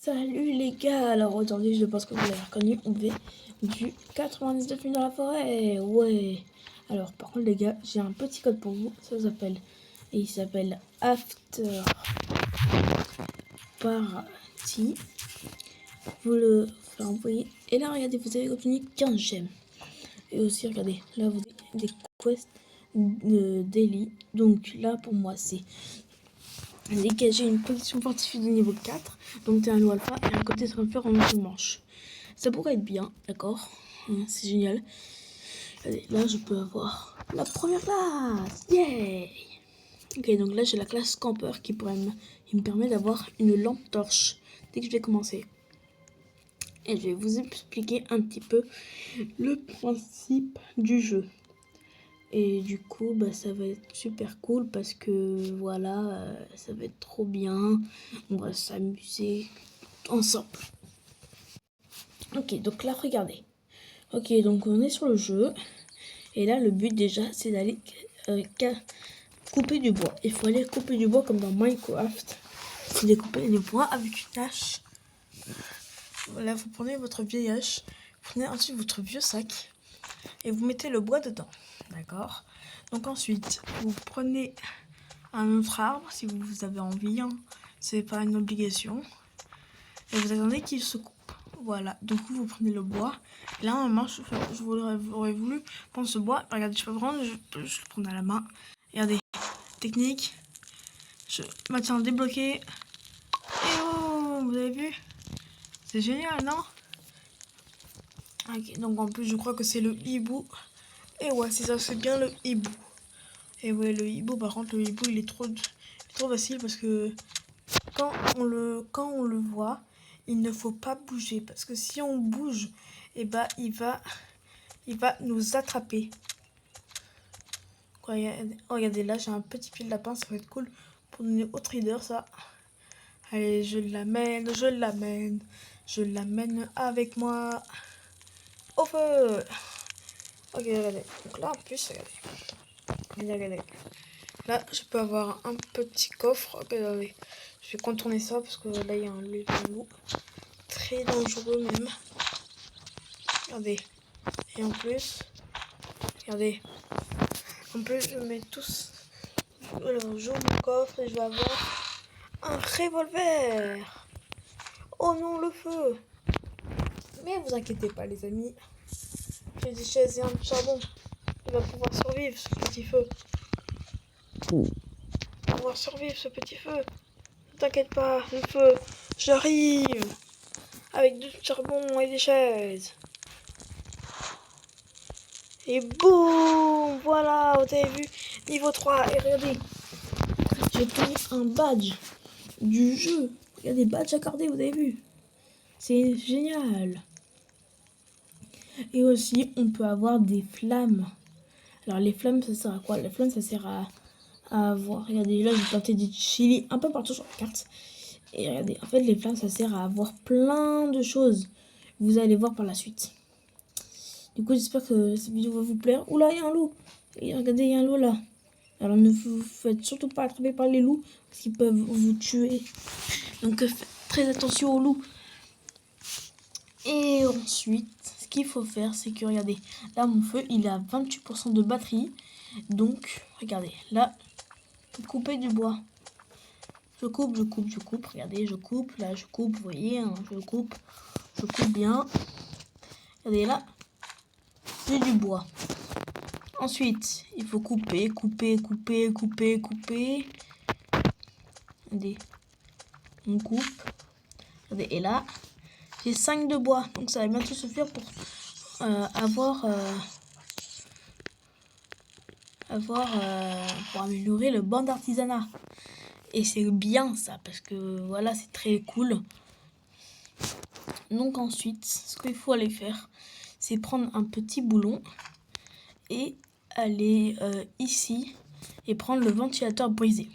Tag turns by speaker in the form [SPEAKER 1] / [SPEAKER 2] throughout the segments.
[SPEAKER 1] Salut les gars, alors aujourd'hui je pense que vous l'avez reconnu, on fait du 99 minutes dans la forêt, ouais. Alors par contre les gars, j'ai un petit code pour vous, ça s'appelle, et il s'appelle After Party. Vous le faites envoyer, et là regardez, vous avez obtenu 15 gemmes. Et aussi regardez, là vous avez des quests de daily, donc là pour moi c'est dégager une position fortifiée de niveau 4, donc t'es un loup alpha et un côté transfert en une manche. Ça pourrait être bien, d'accord, c'est génial. Allez, là je peux avoir la première classe, yay. Ok, donc là j'ai la classe camper qui me permet d'avoir une lampe torche dès que je vais commencer. Et je vais vous expliquer un petit peu le principe du jeu. Et du coup, bah, ça va être super cool parce que voilà, ça va être trop bien. On va s'amuser ensemble. Ok, donc là, regardez. Ok, donc on est sur le jeu. Et là, le but déjà, c'est d'aller couper du bois. Il faut aller couper du bois comme dans Minecraft. Vous découpez du bois avec une hache. Voilà, vous prenez votre vieille hache. Vous prenez ensuite votre vieux sac. Et vous mettez le bois dedans. D'accord? Donc ensuite, vous prenez un autre arbre si vous avez envie, hein. C'est pas une obligation. Et vous attendez qu'il se coupe. Voilà, donc vous prenez le bois. Et là, normalement, j'aurais voulu prendre ce bois. Regardez, je peux prendre, je le prendre à la main. Regardez, technique. Je maintiens débloqué. Et oh, vous avez vu? C'est génial, non? Ok, donc en plus, je crois que c'est le hibou. Et ouais, c'est ça, c'est bien le hibou. Et ouais, le hibou, par contre, le hibou, il est trop facile parce que quand on le voit, il ne faut pas bouger parce que si on bouge, et bah il va nous attraper. Quoi, regardez, là j'ai un petit pied de lapin, ça va être cool pour donner au trader ça. Allez, je l'amène avec moi au feu. Ok, regardez. Donc là en plus, regardez. Là, je peux avoir un petit coffre. Regardez. Je vais contourner ça parce que là, il y a un loup. Très dangereux même. Regardez. Et en plus, regardez. En plus, je mets tous. Alors, j'ouvre mon coffre et je vais avoir un revolver. Oh non, le feu. Mais vous inquiétez pas, les amis. J'ai des chaises et un charbon. Il va pouvoir survivre ce petit feu. Il va pouvoir survivre ce petit feu. Ne t'inquiète pas, le feu. J'arrive. Avec du charbon et des chaises. Et boum. Voilà, vous avez vu. Niveau 3. Et regardez. J'ai obtenu un badge du jeu. Regardez, badge accordé, vous avez vu. C'est génial. Et aussi, on peut avoir des flammes. Alors, les flammes, ça sert à quoi? Les flammes, ça sert à avoir... Regardez, là, j'ai planté des chili un peu partout sur la carte. Et regardez, en fait, les flammes, ça sert à avoir plein de choses. Vous allez voir par la suite. Du coup, j'espère que cette vidéo va vous plaire. Oula, il y a un loup. Et regardez, il y a un loup là. Alors, ne vous faites surtout pas attraper par les loups, parce qu'ils peuvent vous tuer. Donc, faites très attention aux loups. Et ensuite, ce qu'il faut faire, c'est que, regardez, là, mon feu, il a 28% de batterie. Donc, regardez, là, couper du bois. Je coupe, regardez, je coupe, là, je coupe, vous voyez, hein, je coupe bien. Regardez, là, c'est du bois. Ensuite, il faut couper. Regardez, on coupe. Regardez, et là, j'ai 5 de bois, donc ça va bientôt suffire pour pour améliorer le banc d'artisanat. Et c'est bien ça, parce que voilà, c'est très cool. Donc ensuite, ce qu'il faut aller faire, c'est prendre un petit boulon et aller ici et prendre le ventilateur brisé.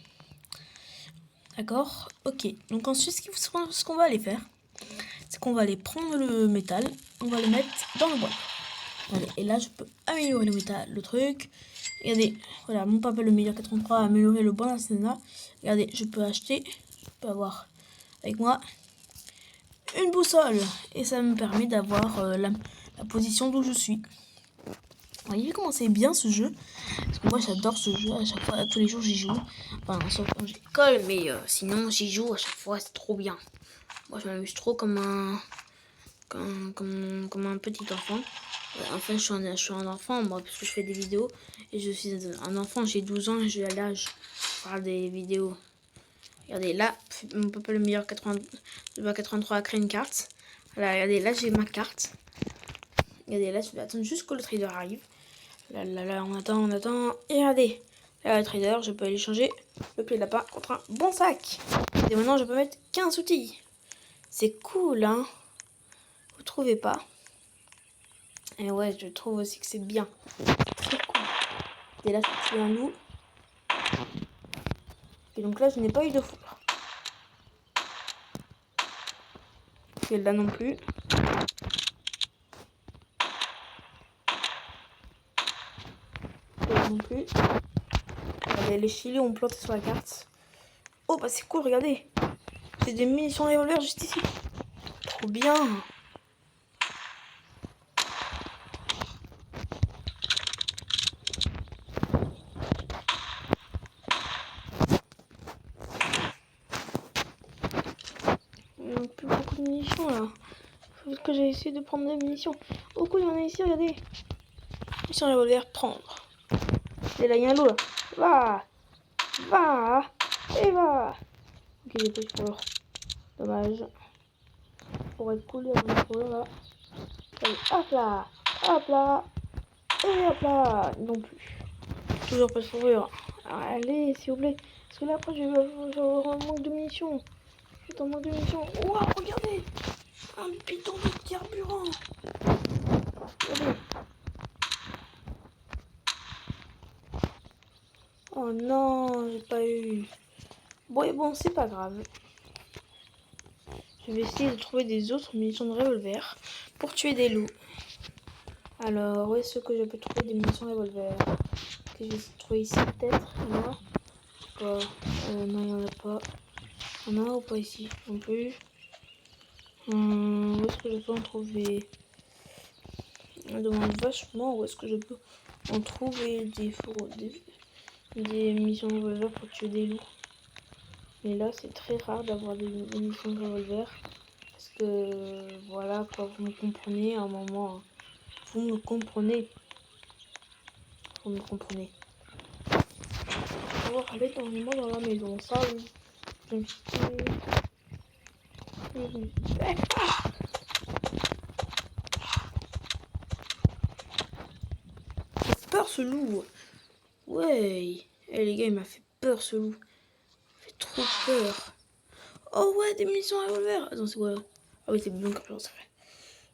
[SPEAKER 1] D'accord? Ok. Donc ensuite, ce qu'on va aller faire, c'est qu'on va aller prendre le métal, on va le mettre dans le bois. Allez, et là, je peux améliorer le métal, le truc. Regardez, voilà, mon papa le meilleur 83 a amélioré le bon arsenal. Regardez, je peux avoir avec moi une boussole. Et ça me permet d'avoir la position d'où je suis. Vous voyez comment c'est bien ce jeu. Parce que moi j'adore ce jeu, à chaque fois, tous les jours j'y joue. Enfin, sauf quand j'ai l'école, mais sinon j'y joue à chaque fois, c'est trop bien. Moi je m'amuse trop comme un petit enfant. Enfin, je suis un enfant, moi, parce que je fais des vidéos. Et je suis un enfant, j'ai 12 ans et j'ai l'âge de faire des vidéos. Regardez, là, mon papa le meilleur 83 a créé une carte. Voilà, regardez, là j'ai ma carte. Regardez, là je vais attendre jusqu'au le trader arrive. Là, on attend. Et regardez, là le trader, je peux aller changer le pied de lapin contre un bon sac. Et maintenant, je peux mettre 15 outils. C'est cool, hein? Vous trouvez pas? Et ouais, je trouve aussi que c'est bien. Très cool. Et là, je suis un loup. Et donc là, je n'ai pas eu de foudre. Et là non plus. Et là non plus. Regardez, les chili ont planté sur la carte. Oh, bah c'est cool, regardez. C'est des munitions revolver juste ici. Trop bien. Plus beaucoup de munitions là. Faut que j'ai essayé de prendre des munitions. Oh cool, il y en a ici, regardez. Munitions revolver, prendre. Et là, il y a un loup là. Va. Et va. Ok, j'ai pas eu de fourrure. Dommage. Pour être cool, il y a une fourrure là. Allez, hop là. Et hop là. Non plus. Toujours pas de fourrure. Allez, s'il vous plaît. Parce que là, après, je vais avoir un manque de munitions. Je suis en manque de munitions. Waouh, regardez. Un bidon de carburant. Regardez. Oh non, j'ai pas eu. Bon, c'est pas grave. Je vais essayer de trouver des autres munitions de revolver pour tuer des loups. Alors, où est-ce que je peux trouver des munitions de revolver? Que je vais trouver ici peut-être. Non, il n'y en a pas. Il y en a ou pas ici non plus. Où est-ce que je peux en trouver? On me demande vachement où est-ce que je peux en trouver des munitions de revolver pour tuer des loups. Mais là, c'est très rare d'avoir des munitions de revolver. Parce que, voilà, quoi, vous me comprenez à un moment. Hein. Vous me comprenez. On va aller dans la maison. Ça, oui. J'ai peur ce loup. Ouais. Eh les gars, il m'a fait peur ce loup. Il fait trop peur. Oh ouais, des munitions à revolver. Attends, c'est quoi? Ah oui, c'est bidon de carburant, c'est vrai.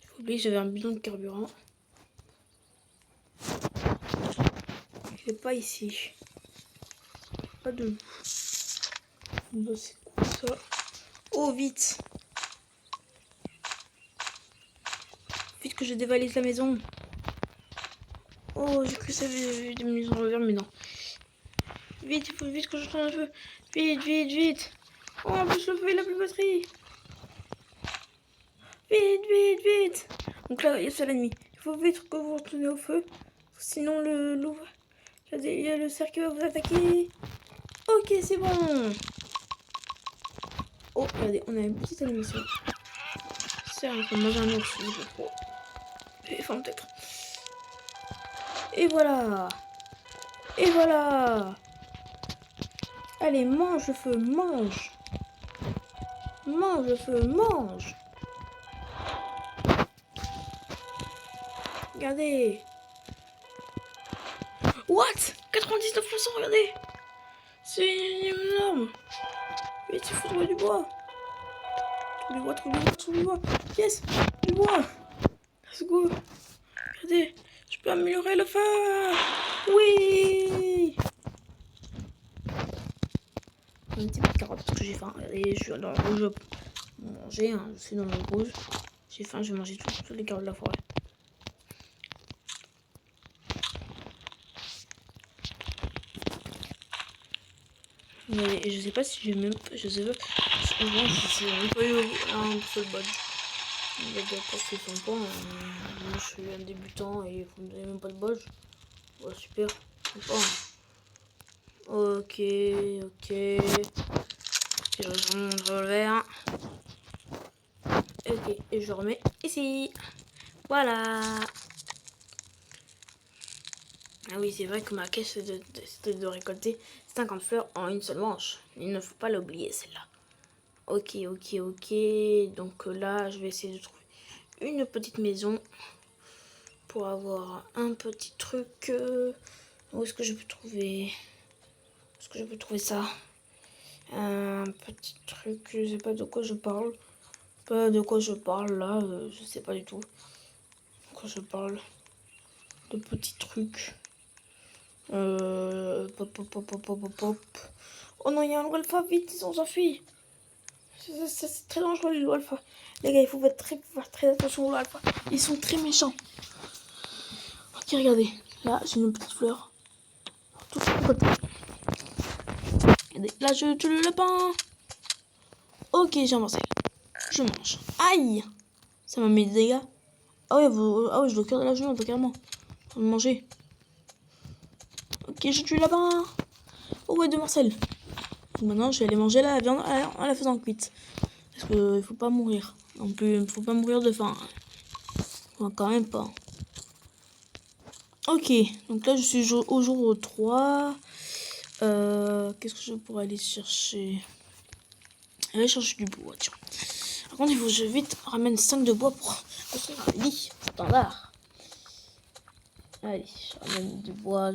[SPEAKER 1] J'ai oublié que j'avais un bidon de carburant. Il n'est pas ici. Pas de loup. Bah, c'est quoi ça? Oh, vite. Vite que je dévalise la maison. Oh, j'ai cru que ça avait des munitions à revolver, mais non. Vite, il faut vite que je tourne un feu. Vite. Oh, en plus, le feu, il a plus de batterie. Vite. Donc là, il y a ça l'ennemi. Il faut vite que vous retournez au feu. Sinon, le loup, il y a le cerf qui va vous attaquer. Ok, c'est bon. Oh, regardez, on a une petite animation. C'est un peu manger un ours, je sais pas trop. Enfin, peut-être. Et voilà. Allez, mange le feu, mange. Mange le feu, mange. Regardez. What? 99%, regardez. C'est énorme. Vite, il faut trouver du bois. Trouve du bois. Yes, du bois. Let's go. Regardez, je peux améliorer le feu. Oui. Un petit peu de carotte parce que j'ai faim. Regardez, je suis dans le rouge. Manger, hein, je suis dans le rouge. J'ai faim, je vais manger toutes les carottes de la forêt. Et je sais pas si j'ai même. Je sais pas. Bon, c'est un peu un seul badge. Il y a des portes qui sont pas. Moi, je suis un débutant et vous ne donnez même pas de badge. Ouais, super. Sympa. Ok, ok. Je remets mon revolver. Ok, et je remets ici. Voilà. Ah oui, c'est vrai que ma quête, c'était de récolter 50 fleurs en une seule manche. Il ne faut pas l'oublier, celle-là. Ok, ok, ok. Donc là, je vais essayer de trouver une petite maison pour avoir un petit truc. Où est-ce que je peux trouver? Est-ce que je peux trouver ça? Un petit truc, je sais pas de quoi je parle. Pas de quoi je parle là, je sais pas du tout. De quoi je parle? De petits trucs. Pop, pop, pop, pop, pop, pop. Oh non, il y a un loup alpha, vite, ils ont s'enfuit. C'est très dangereux les loups alpha. Les gars, il faut faire très attention aux loups alpha. Ils sont très méchants. Ok, regardez. Là, j'ai une petite fleur. Tout de côté. Regardez, là, je tue le lapin. Ok, j'ai avancé. Je mange. Aïe! Ça m'a mis des dégâts. Ah ouais, je dois cœur de la genou, carrément. Faut me manger. Ok, je tue le lapin. Oh ouais, de Marcel. Maintenant, je vais aller manger la viande en la faisant cuite. Parce qu'il faut pas mourir. Non plus, il faut pas mourir de faim. Enfin, quand même pas. Ok, donc là, je suis au jour 3. Qu'est-ce que je pourrais aller chercher? Aller chercher du bois, tiens. Par contre, il faut que je vite ramène 5 de bois pour construire un lit standard. Allez, je ramène du bois.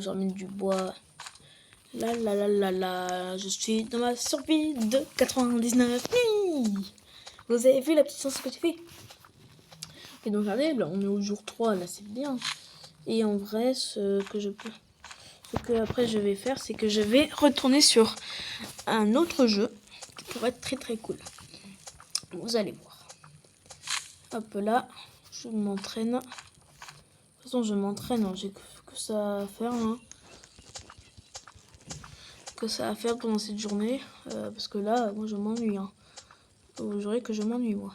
[SPEAKER 1] Là, je suis dans ma survie de 99. Oui, vous avez vu la petite chanson que j'ai fait? Et donc regardez, là, on est au jour 3, là c'est bien. Et en vrai, ce que après je vais faire, c'est que je vais retourner sur un autre jeu qui pourrait être très très cool. Vous allez voir. Hop là, je m'entraîne. De toute façon, je m'entraîne, hein. J'ai que ça à faire. Hein. Que ça à faire pendant cette journée. Parce que là, moi je m'ennuie. Hein. Vous verrez que je m'ennuie, moi.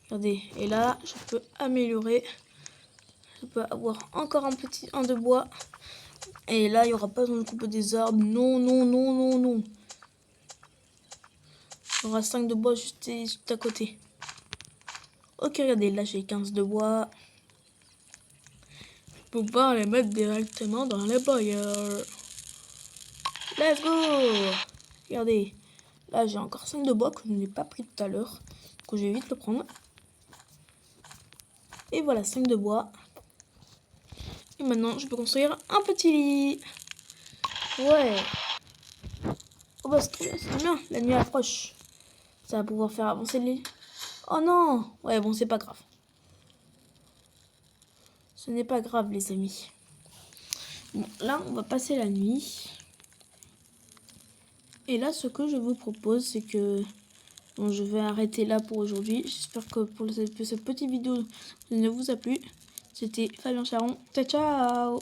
[SPEAKER 1] Regardez, et là, je peux améliorer. Je peux avoir encore un de bois. Et là, il n'y aura pas besoin de couper des arbres. Non, non, non, non, non. Il y aura 5 de bois juste à côté. Ok, regardez, là j'ai 15 de bois. Je peux pouvoir les mettre directement dans les boyers. Let's go! Regardez, là j'ai encore 5 de bois que je n'ai pas pris tout à l'heure. Donc je vais vite le prendre. Et voilà, 5 de bois. Et maintenant, je peux construire un petit lit. Ouais. Oh bah c'est bien, la nuit approche. Ça va pouvoir faire avancer le lit. Oh non! Ouais, bon, c'est pas grave. Ce n'est pas grave, les amis. Bon, là, on va passer la nuit. Et là, ce que je vous propose, c'est que... Bon, je vais arrêter là pour aujourd'hui. J'espère que cette petite vidéo ne vous a plu. C'était Fabien Charon. Ciao, ciao!